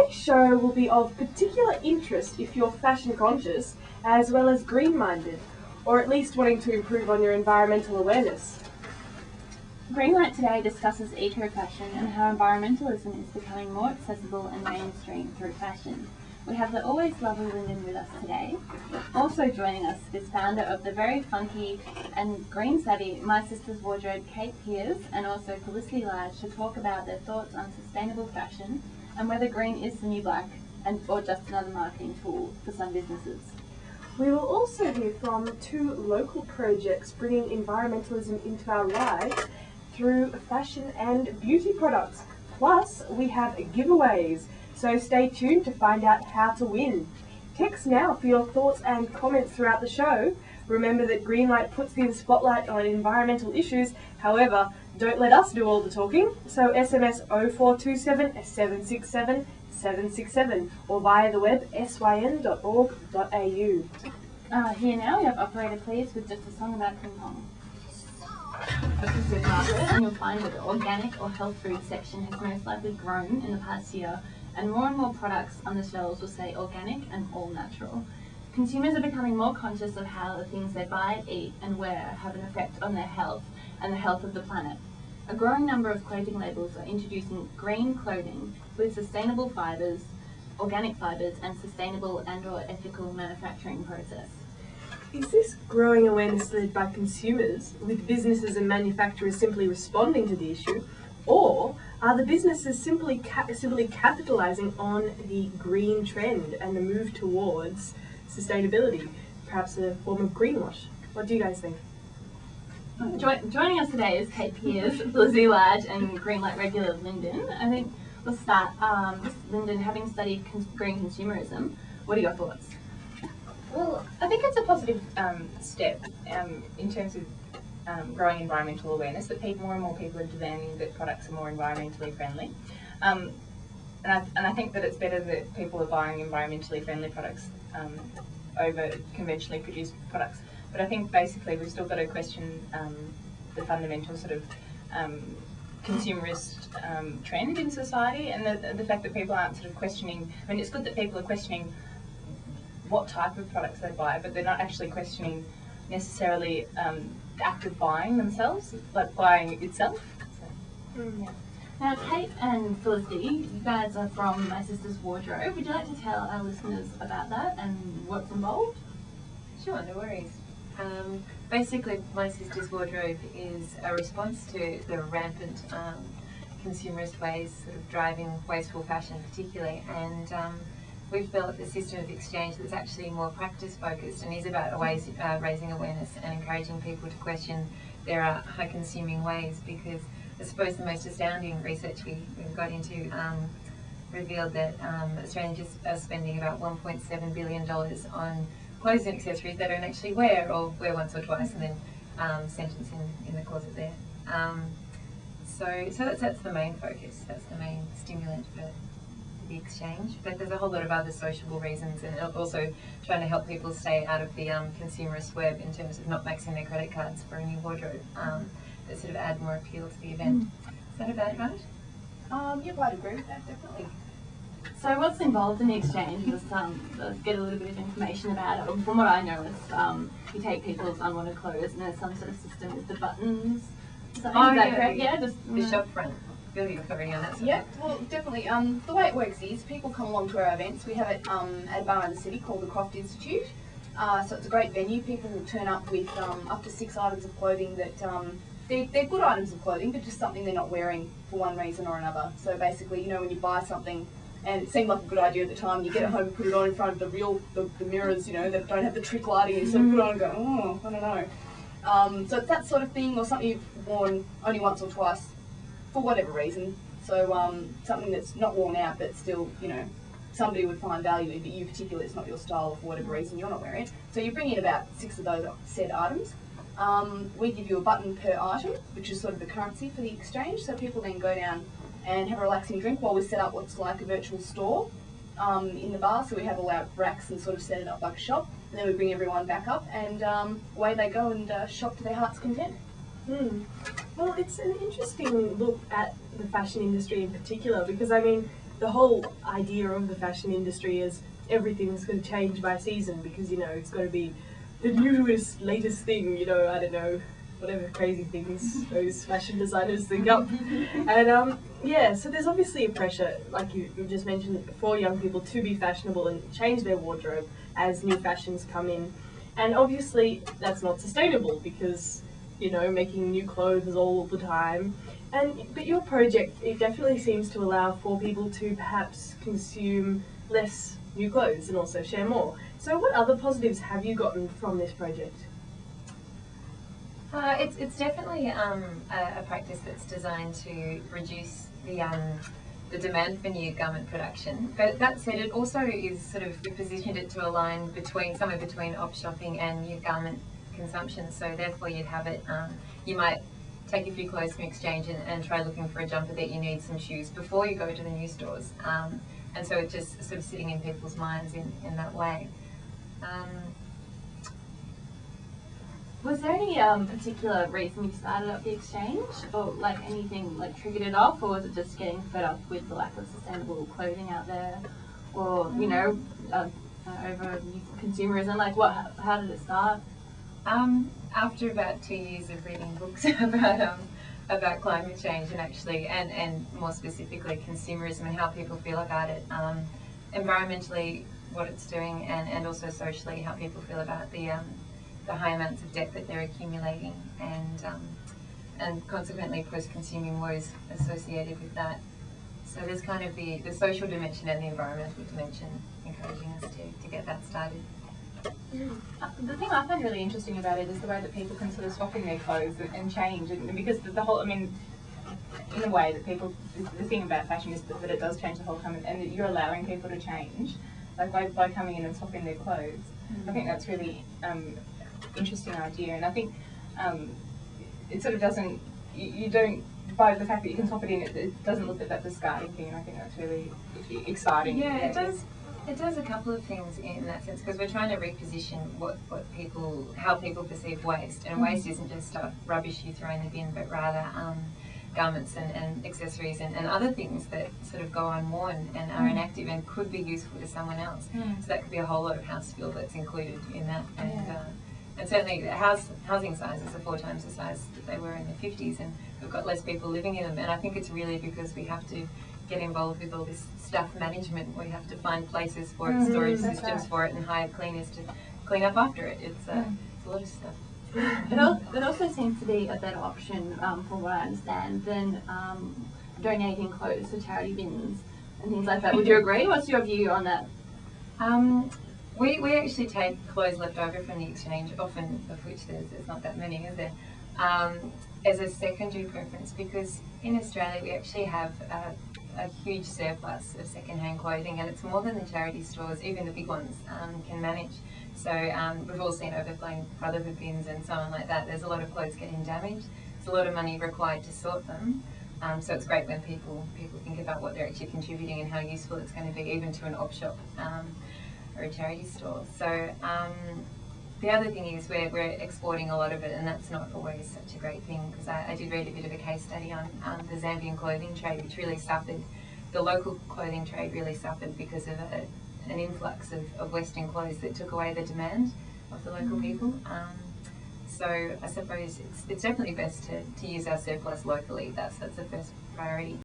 Today's show will be of particular interest if you're fashion conscious as well as green-minded, or at least wanting to improve on your environmental awareness. Greenlight today discusses eco-fashion and how environmentalism is becoming more accessible and mainstream through fashion. We have the always lovely Lyndon with us today. Also joining us is founder of the very funky and green-savvy My Sister's Wardrobe, Kate Pears, and also Felicity to talk about their thoughts on sustainable fashion and whether green is the new black or just another marketing tool for some businesses. We will also hear from two local projects bringing environmentalism into our lives through fashion and beauty products. Plus, we have giveaways, so stay tuned to find out how to win. Text now for your thoughts and comments throughout the show. Remember that Greenlight puts the spotlight on environmental issues, however, don't let us do all the talking, so SMS 0427 767 767 or via the web syn.org.au. Here now we have Operator Please with just a song about ping pong. And you'll find that the organic or health food section has most likely grown in the past year, and more products on the shelves will say organic and all natural. Consumers are becoming more conscious of how the things they buy, eat and wear have an effect on their health and the health of the planet. A growing number of clothing labels are introducing green clothing with sustainable fibres, organic fibres and sustainable and/or ethical manufacturing process. Is this growing awareness led by consumers, with businesses and manufacturers simply responding to the issue, or are the businesses simply capitalising on the green trend and the move towards sustainability, perhaps a form of greenwash? What do you guys think? Joining us today is Kate Pears, Felicity and Greenlight regular Lyndon. I think we'll start. Lyndon, having studied green consumerism, what are your thoughts? Well, I think it's a positive step in terms of growing environmental awareness, that more and more people are demanding that products are more environmentally friendly. And I think that it's better that people are buying environmentally friendly products over conventionally produced products. But I think basically we've still got to question the fundamental sort of consumerist trend in society, and the fact that people aren't sort of questioning. I mean, it's good that people are questioning what type of products they buy, but they're not actually questioning necessarily the act of buying themselves, like buying itself. So, yeah. Now, Kate and Felicity, you guys are from My Sister's Wardrobe. Would you like to tell our listeners about that and what's involved? Sure, no worries. Basically, My Sister's Wardrobe is a response to the rampant consumerist ways sort of driving wasteful fashion particularly, and we've built a system of exchange that's actually more practice focused and is about ways raising awareness and encouraging people to question their high consuming ways, because I suppose the most astounding research we've got into revealed that Australians are spending about $1.7 billion on clothes and accessories they don't actually wear, or wear once or twice and then sentence in the closet there. So that's the main focus, that's the main stimulant for the exchange. But there's a whole lot of other sociable reasons, and also trying to help people stay out of the consumerist web in terms of not maxing their credit cards for a new wardrobe, that sort of add more appeal to the event. Is that about right? Yep, I'd agree with that, definitely. So what's involved in the exchange? Let's get a little bit of information about it. From what I know, it's you take people's unwanted clothes and there's some sort of system with the buttons. Is that correct? Yeah, just the shop front. Building authority on that. Yeah, well, definitely. The way it works is people come along to our events. We have it at a bar in the city called the Croft Institute. So it's a great venue. People will turn up with up to 6 items of clothing that they're good items of clothing, but just something they're not wearing for one reason or another. So basically, you know, when you buy something and it seemed like a good idea at the time, you get it home and put it on in front of the mirrors, you know, that don't have the trick lighting, and you sort of put it on and go, oh, I don't know. So it's that sort of thing, or something you've worn only once or twice for whatever reason. So something that's not worn out, but still, you know, somebody would find value in, but you particularly, it's not your style, or for whatever reason you're not wearing it. So you bring in about 6 of those said items. We give you a button per item, which is sort of the currency for the exchange. So people then go down and have a relaxing drink while we set up what's like a virtual store in the bar. So we have all our racks and sort of set it up like a shop. And then we bring everyone back up, and away they go and shop to their heart's content. Well, it's an interesting look at the fashion industry in particular, because I mean, the whole idea of the fashion industry is everything's going to change by season because, you know, it's going to be the newest, latest thing, you know, I don't know, whatever crazy things those fashion designers think up. And yeah, so there's obviously a pressure, like you just mentioned, for young people to be fashionable and change their wardrobe as new fashions come in. And obviously that's not sustainable because, you know, making new clothes all the time. But your project, it definitely seems to allow for people to perhaps consume less new clothes and also share more. So what other positives have you gotten from this project? It's definitely a practice that's designed to reduce the demand for new garment production. But that said, it also is sort of, we positioned it to align somewhere between op shopping and new garment consumption. So therefore you'd have it, you might take a few clothes from exchange and try looking for a jumper that you need, some shoes, before you go to the new stores. And so it's just sort of sitting in people's minds in that way. Was there any particular reason you started up the exchange, or like anything like triggered it off, or was it just getting fed up with the lack of sustainable clothing out there, or you know, over consumerism? Like, how did it start? After about 2 years of reading books about climate change and more specifically consumerism and how people feel about it, environmentally what it's doing, and also socially how people feel about the high amounts of debt that they're accumulating, and consequently post-consuming woes associated with that. So there's kind of the social dimension and the environmental dimension encouraging us to get that started. The thing I find really interesting about it is the way that people can sort of swap in their clothes and change, and because the whole, I mean, in a way that people, the thing about fashion is that it does change the whole time, and that you're allowing people to change, like by coming in and swapping their clothes. I think that's really interesting idea, and I think it sort of doesn't, you don't, by the fact that you can swap it in, it doesn't look at that discarding thing, and I think that's really exciting. Yeah, it does. It does a couple of things in that sense, because we're trying to reposition how people perceive waste, and waste isn't just stuff, rubbish you throw in the bin, but rather garments and accessories and other things that sort of go unworn and are inactive and could be useful to someone else. So that could be a whole lot of house fuel that's included in that. And certainly the housing sizes are 4 times the size that they were in the 50s, and we've got less people living in them. And I think it's really because we have to get involved with all this stuff management. We have to find places for it, storage systems for it, and hire cleaners to clean up after it. It's a lot of stuff. It also seems to be a better option, from what I understand, than donating clothes to charity bins and things like that. Would you agree? What's your view on that? We actually take clothes left over from the exchange, often of which there's not that many, is there, as a secondary preference, because in Australia we actually have a huge surplus of second-hand clothing, and it's more than the charity stores, even the big ones, can manage. So we've all seen overflowing Brotherhood bins and so on like that. There's a lot of clothes getting damaged. There's a lot of money required to sort them. So it's great when people think about what they're actually contributing and how useful it's going to be, even to an op shop or a charity store. So the other thing is we're exporting a lot of it, and that's not always such a great thing, because I did read a bit of a case study on the Zambian clothing trade, which really suffered. The local clothing trade really suffered because of an influx of Western clothes that took away the demand of the local people. So I suppose it's definitely best to use our surplus locally. That's the first priority.